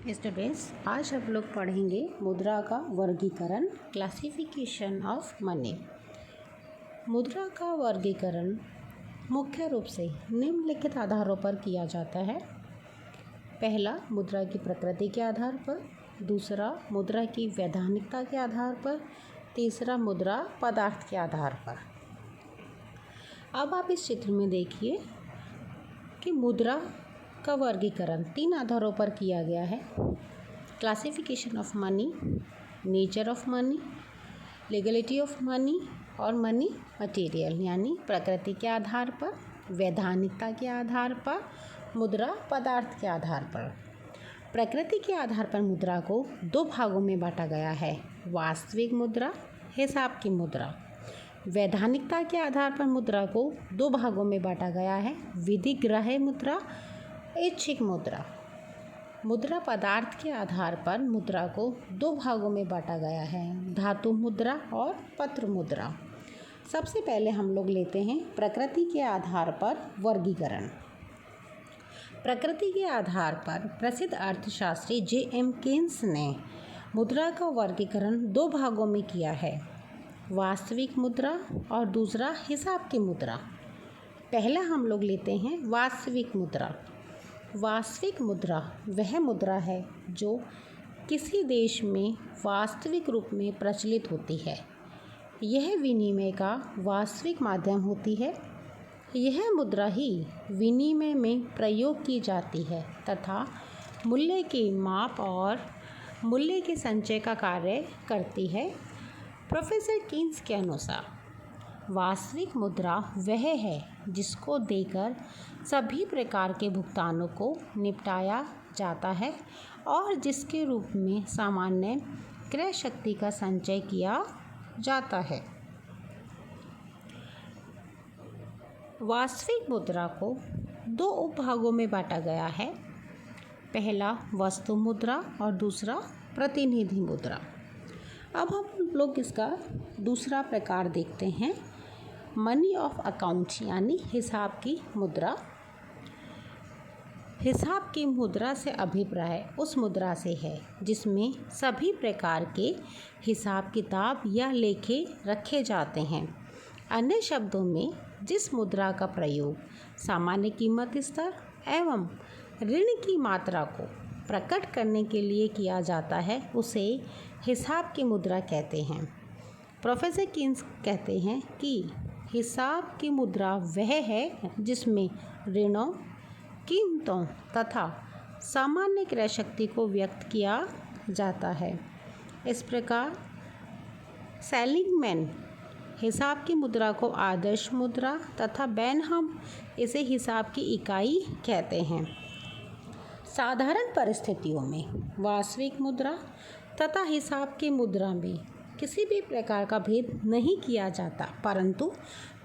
Students, आज हम लोग पढ़ेंगे मुद्रा का वर्गीकरण, क्लासिफिकेशन ऑफ मनी। मुद्रा का वर्गीकरण मुख्य रूप से निम्नलिखित आधारों पर किया जाता है। पहला, मुद्रा की प्रकृति के आधार पर। दूसरा, मुद्रा की वैधानिकता के आधार पर। तीसरा, मुद्रा पदार्थ के आधार पर। अब आप इस चित्र में देखिए कि मुद्रा का वर्गीकरण 3 आधारों पर किया गया है। Classification of money, nature of money, legality of money और मनी मटेरियल, यानी प्रकृति के आधार पर, वैधानिकता के आधार पर, मुद्रा पदार्थ के आधार पर। प्रकृति के आधार पर मुद्रा को 2 भागों में बांटा गया है, वास्तविक मुद्रा, हिसाब की मुद्रा। वैधानिकता के आधार पर मुद्रा को 2 भागों में बांटा गया है, विधिग्राह्य मुद्रा, ऐच्छिक मुद्रा। मुद्रा पदार्थ के आधार पर मुद्रा को 2 भागों में बांटा गया है, धातु मुद्रा और पत्र मुद्रा। सबसे पहले हम लोग लेते हैं प्रकृति के आधार पर वर्गीकरण। प्रकृति के आधार पर प्रसिद्ध अर्थशास्त्री J.M. केन्स ने मुद्रा का वर्गीकरण 2 भागों में किया है, वास्तविक मुद्रा और दूसरा हिसाब की मुद्रा। पहला हम लोग लेते हैं वास्तविक मुद्रा। वास्तविक मुद्रा वह मुद्रा है जो किसी देश में वास्तविक रूप में प्रचलित होती है। यह विनिमय का वास्तविक माध्यम होती है। यह मुद्रा ही विनिमय में प्रयोग की जाती है तथा मूल्य के माप और मूल्य के संचय का कार्य करती है। प्रोफेसर केन्स के अनुसार वास्तविक मुद्रा वह है जिसको देकर सभी प्रकार के भुगतानों को निपटाया जाता है और जिसके रूप में सामान्य क्रय शक्ति का संचय किया जाता है। वास्तविक मुद्रा को 2 उपभागों में बांटा गया है, पहला वस्तु मुद्रा और दूसरा प्रतिनिधि मुद्रा। अब हम लोग इसका दूसरा प्रकार देखते हैं, मनी ऑफ अकाउंट, यानी हिसाब की मुद्रा। हिसाब की मुद्रा से अभिप्राय उस मुद्रा से है जिसमें सभी प्रकार के हिसाब किताब या लेखे रखे जाते हैं। अन्य शब्दों में, जिस मुद्रा का प्रयोग सामान्य कीमत स्तर एवं ऋण की मात्रा को प्रकट करने के लिए किया जाता है, उसे हिसाब की मुद्रा कहते हैं। प्रोफेसर केन्स कहते हैं कि हिसाब की मुद्रा वह है जिसमें ऋणों, कीमतों तथा सामान्य क्रय शक्ति को व्यक्त किया जाता है। इस प्रकार सेलिगमैन हिसाब की मुद्रा को आदर्श मुद्रा तथा बेनहम इसे हिसाब की इकाई कहते हैं। साधारण परिस्थितियों में वास्तविक मुद्रा तथा हिसाब की मुद्रा में किसी भी प्रकार का भेद नहीं किया जाता, परंतु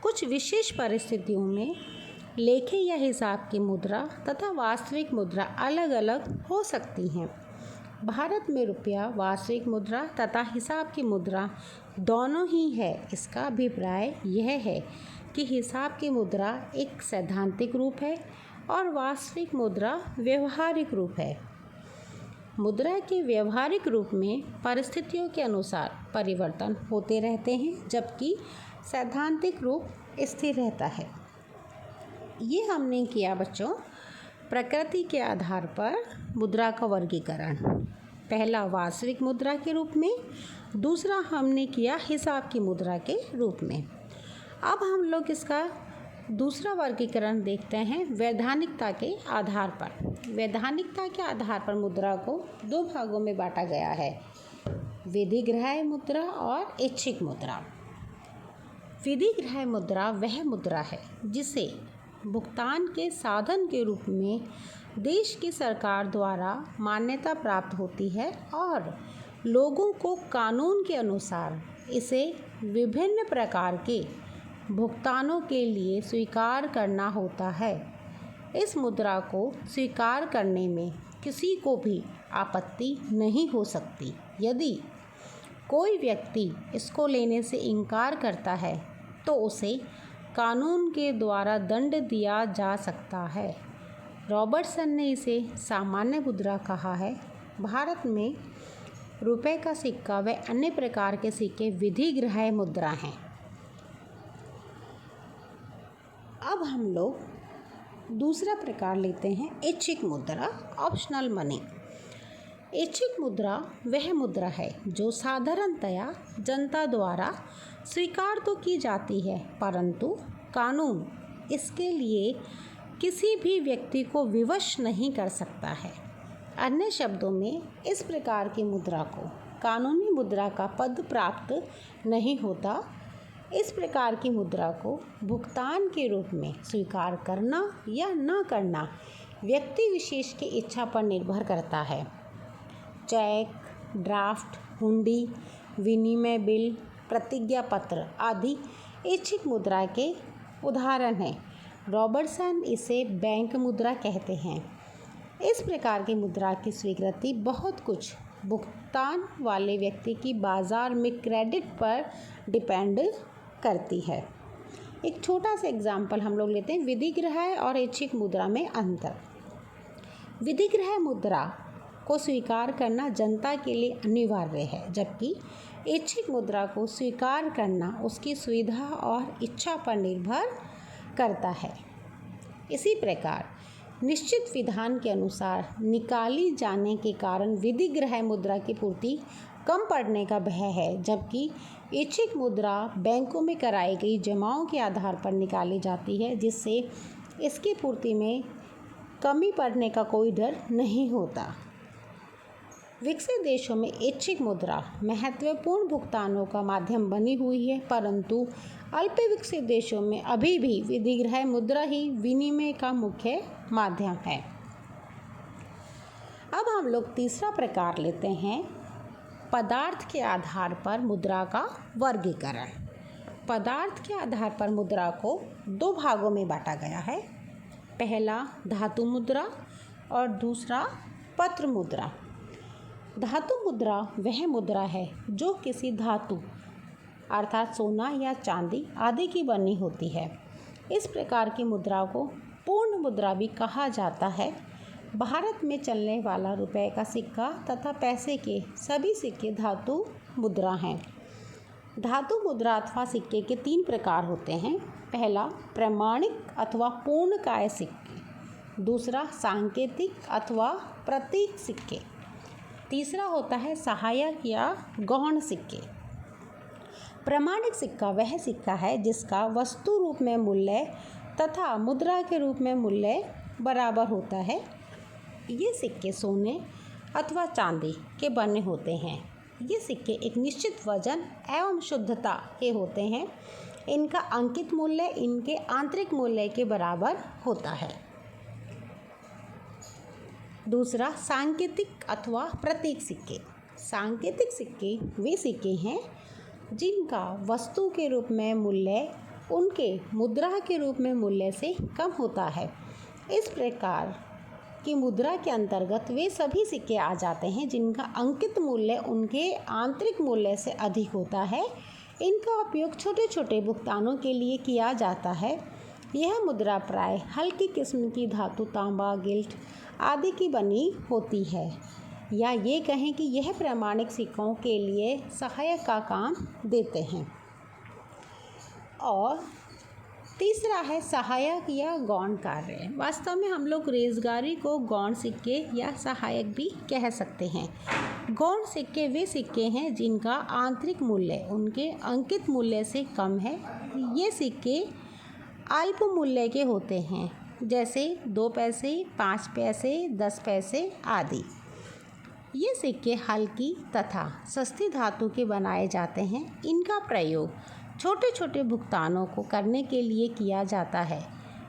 कुछ विशेष परिस्थितियों में लेखे या हिसाब की मुद्रा तथा वास्तविक मुद्रा अलग अलग हो सकती हैं। भारत में रुपया वास्तविक मुद्रा तथा हिसाब की मुद्रा दोनों ही है। इसका अभिप्राय यह है कि हिसाब की मुद्रा एक सैद्धांतिक रूप है और वास्तविक मुद्रा व्यवहारिक रूप है। मुद्रा के व्यवहारिक रूप में परिस्थितियों के अनुसार परिवर्तन होते रहते हैं, जबकि सैद्धांतिक रूप स्थिर रहता है। ये हमने किया बच्चों प्रकृति के आधार पर मुद्रा का वर्गीकरण। पहला वास्तविक मुद्रा के रूप में, दूसरा हमने किया हिसाब की मुद्रा के रूप में। अब हम लोग इसका दूसरा वर्गीकरण देखते हैं वैधानिकता के आधार पर। वैधानिकता के आधार पर मुद्रा को 2 भागों में बांटा गया है, विधिग्राह्य मुद्रा और ऐच्छिक मुद्रा। विधिग्राह्य मुद्रा वह मुद्रा है जिसे भुगतान के साधन के रूप में देश की सरकार द्वारा मान्यता प्राप्त होती है और लोगों को कानून के अनुसार इसे विभिन्न प्रकार के भुगतानों के लिए स्वीकार करना होता है। इस मुद्रा को स्वीकार करने में किसी को भी आपत्ति नहीं हो सकती। यदि कोई व्यक्ति इसको लेने से इनकार करता है तो उसे कानून के द्वारा दंड दिया जा सकता है। रॉबर्टसन ने इसे सामान्य मुद्रा कहा है। भारत में रुपए का सिक्का व अन्य प्रकार के सिक्के विधिग्राह्य मुद्रा हैं। अब हम लोग दूसरा प्रकार लेते हैं ऐच्छिक मुद्रा, ऑप्शनल मनी। ऐच्छिक मुद्रा वह मुद्रा है जो साधारणतया जनता द्वारा स्वीकार तो की जाती है, परंतु कानून इसके लिए किसी भी व्यक्ति को विवश नहीं कर सकता है। अन्य शब्दों में इस प्रकार की मुद्रा को कानूनी मुद्रा का पद प्राप्त नहीं होता। इस प्रकार की मुद्रा को भुगतान के रूप में स्वीकार करना या न करना व्यक्ति विशेष की इच्छा पर निर्भर करता है। चेक, ड्राफ्ट, हुंडी, विनिमय बिल, प्रतिज्ञा पत्र आदि ऐच्छिक मुद्रा के उदाहरण हैं। रॉबर्टसन इसे बैंक मुद्रा कहते हैं। इस प्रकार की मुद्रा की स्वीकृति बहुत कुछ भुगतान वाले व्यक्ति की बाजार में क्रेडिट पर डिपेंड करती है। एक छोटा सा एग्जाम्पल हम लोग लेते हैं, विधिग्राह्य और ऐच्छिक मुद्रा में अंतर। विधिग्राह्य मुद्रा को स्वीकार करना जनता के लिए अनिवार्य है, जबकि ऐच्छिक मुद्रा को स्वीकार करना उसकी सुविधा और इच्छा पर निर्भर करता है। इसी प्रकार निश्चित विधान के अनुसार निकाली जाने के कारण विधिग्राह्य मुद्रा की पूर्ति कम पड़ने का भय है, जबकि ऐच्छिक मुद्रा बैंकों में कराई गई जमाओं के आधार पर निकाली जाती है, जिससे इसकी पूर्ति में कमी पड़ने का कोई डर नहीं होता। विकसित देशों में ऐच्छिक मुद्रा महत्वपूर्ण भुगतानों का माध्यम बनी हुई है, परंतु अल्प विकसित देशों में अभी भी विधिग्राह्य मुद्रा ही विनिमय का मुख्य माध्यम है। अब हम लोग तीसरा प्रकार लेते हैं, पदार्थ के आधार पर मुद्रा का वर्गीकरण। पदार्थ के आधार पर मुद्रा को दो भागों में बांटा गया है। पहला धातु मुद्रा और दूसरा पत्र मुद्रा। धातु मुद्रा वह मुद्रा है जो किसी धातु अर्थात सोना या चांदी आदि की बनी होती है। इस प्रकार की मुद्रा को पूर्ण मुद्रा भी कहा जाता है। भारत में चलने वाला रुपए का सिक्का तथा पैसे के सभी सिक्के धातु मुद्रा हैं। धातु मुद्रा अथवा सिक्के के तीन प्रकार होते हैं। पहला प्रमाणिक अथवा पूर्णकाय सिक्के, दूसरा सांकेतिक अथवा प्रतीक सिक्के, तीसरा होता है सहायक या गौण सिक्के। प्रमाणिक सिक्का वह सिक्का है जिसका वस्तु रूप में मूल्य तथा मुद्रा के रूप में मूल्य बराबर होता है। ये सिक्के सोने अथवा चांदी के बने होते हैं। ये सिक्के एक निश्चित वजन एवं शुद्धता के होते हैं। इनका अंकित मूल्य इनके आंतरिक मूल्य के बराबर होता है। दूसरा सांकेतिक अथवा प्रतीक सिक्के। सांकेतिक सिक्के वे सिक्के हैं जिनका वस्तु के रूप में मूल्य उनके मुद्रा के रूप में मूल्य से कम होता है। इस प्रकार की मुद्रा के अंतर्गत वे सभी सिक्के आ जाते हैं जिनका अंकित मूल्य उनके आंतरिक मूल्य से अधिक होता है। इनका उपयोग छोटे छोटे भुगतानों के लिए किया जाता है। यह मुद्रा प्राय हल्की किस्म की धातु, तांबा, गिल्ट आदि की बनी होती है, या ये कहें कि यह प्रमाणिक सिक्कों के लिए सहायक का काम देते हैं। और तीसरा है सहायक या गौण कार्य। वास्तव में हम लोग रेजगारी को गौण सिक्के या सहायक भी कह सकते हैं। गौण सिक्के वे सिक्के हैं जिनका आंतरिक मूल्य उनके अंकित मूल्य से कम है। ये सिक्के अल्प मूल्य के होते हैं, जैसे 2 पैसे, 5 पैसे, 10 पैसे आदि। ये सिक्के हल्की तथा सस्ती धातु के बनाए जाते हैं। इनका प्रयोग छोटे छोटे भुगतानों को करने के लिए किया जाता है।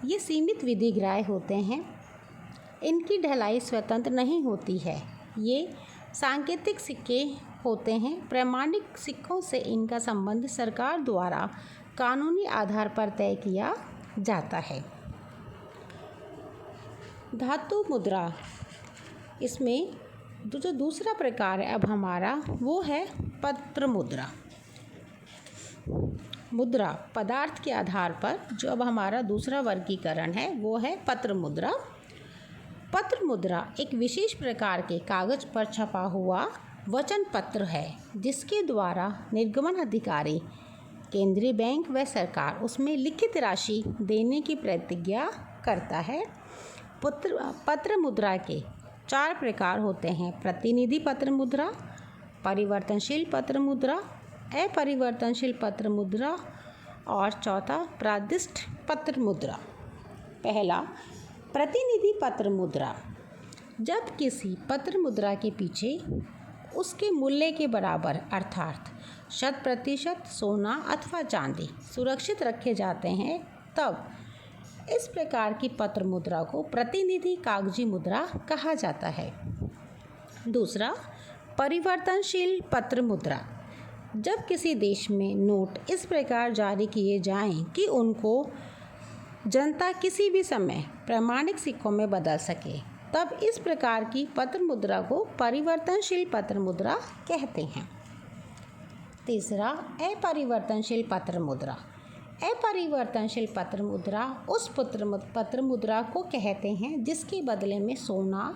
ये सीमित विधिग्राह्य होते हैं। इनकी ढलाई स्वतंत्र नहीं होती है। ये सांकेतिक सिक्के होते हैं। प्रमाणिक सिक्कों से इनका संबंध सरकार द्वारा कानूनी आधार पर तय किया जाता है। धातु मुद्रा, इसमें जो दूसरा प्रकार है अब हमारा, वो है पत्र मुद्रा। मुद्रा पदार्थ के आधार पर जो अब हमारा दूसरा वर्गीकरण है वो है पत्र मुद्रा। पत्र मुद्रा एक विशेष प्रकार के कागज पर छपा हुआ वचन पत्र है जिसके द्वारा निर्गमन अधिकारी, केंद्रीय बैंक व सरकार उसमें लिखित राशि देने की प्रतिज्ञा करता है। पत्र मुद्रा के 4 प्रकार होते हैं: प्रतिनिधि पत्र मुद्रा, परिवर्तनशील पत्र मुद्रा, अपरिवर्तनशील पत्र मुद्रा और चौथा प्रादिष्ट पत्र मुद्रा। पहला, प्रतिनिधि पत्र मुद्रा। जब किसी पत्र मुद्रा के पीछे उसके मूल्य के बराबर अर्थात 100% सोना अथवा चांदी सुरक्षित रखे जाते हैं तब इस प्रकार की पत्र मुद्रा को प्रतिनिधि कागजी मुद्रा कहा जाता है। दूसरा, परिवर्तनशील पत्र मुद्रा। जब किसी देश में नोट इस प्रकार जारी किए जाएं कि उनको जनता किसी भी समय प्रामाणिक सिक्कों में बदल सके तब इस प्रकार की पत्र मुद्रा को परिवर्तनशील पत्र मुद्रा कहते हैं। तीसरा, अपरिवर्तनशील पत्र मुद्रा। अपरिवर्तनशील पत्र मुद्रा उस पत्र मुद्रा को कहते हैं जिसके बदले में सोना,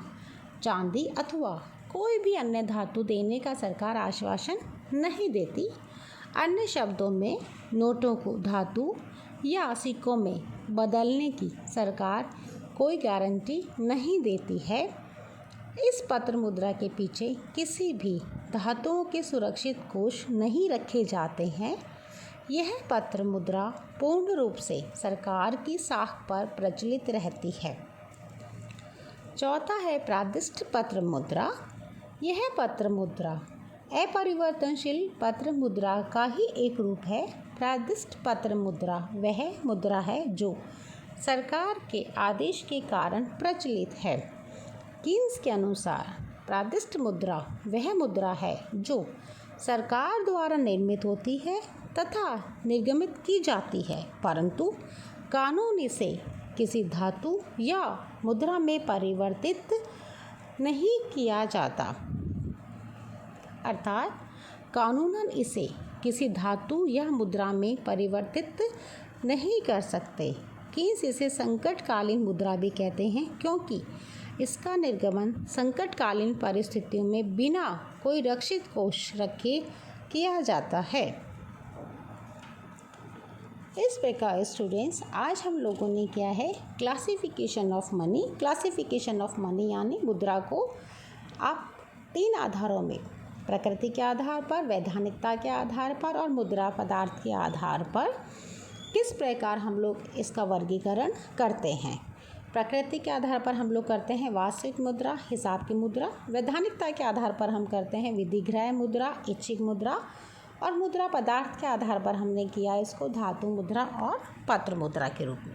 चांदी अथवा कोई भी अन्य धातु देने का सरकार आश्वासन नहीं देती। अन्य शब्दों में, नोटों को धातु या सिक्कों में बदलने की सरकार कोई गारंटी नहीं देती है। इस पत्र मुद्रा के पीछे किसी भी धातुओं के सुरक्षित कोष नहीं रखे जाते हैं। यह पत्र मुद्रा पूर्ण रूप से सरकार की साख पर प्रचलित रहती है। चौथा है प्रादिष्ट पत्र मुद्रा। यह पत्र मुद्रा अपरिवर्तनशील पत्र मुद्रा का ही एक रूप है। प्रादिष्ट पत्र मुद्रा वह मुद्रा है जो सरकार के आदेश के कारण प्रचलित है। कीन्स के अनुसार प्रादिष्ट मुद्रा वह मुद्रा है जो सरकार द्वारा निर्मित होती है तथा निर्गमित की जाती है, परंतु कानून इसे किसी धातु या मुद्रा में परिवर्तित नहीं किया जाता। अर्थात कानूनन इसे किसी धातु या मुद्रा में परिवर्तित नहीं कर सकते। कीन्स इसे संकटकालीन मुद्रा भी कहते हैं क्योंकि इसका निर्गमन संकटकालीन परिस्थितियों में बिना कोई रक्षित कोष रखे किया जाता है। इस प्रकार स्टूडेंट्स, आज हम लोगों ने किया है classification of money. Classification of money यानी मुद्रा को आप 3 आधारों में, प्रकृति के आधार पर, वैधानिकता के आधार पर और मुद्रा पदार्थ के आधार पर किस प्रकार हम लोग इसका वर्गीकरण करते हैं। प्रकृति के आधार पर हम लोग करते हैं वास्तविक मुद्रा, हिसाब की मुद्रा। वैधानिकता के आधार पर हम करते हैं विधिग्राह्य मुद्रा, ऐच्छिक मुद्रा। और मुद्रा पदार्थ के आधार पर हमने किया इसको धातु मुद्रा और पत्र मुद्रा के रूप में।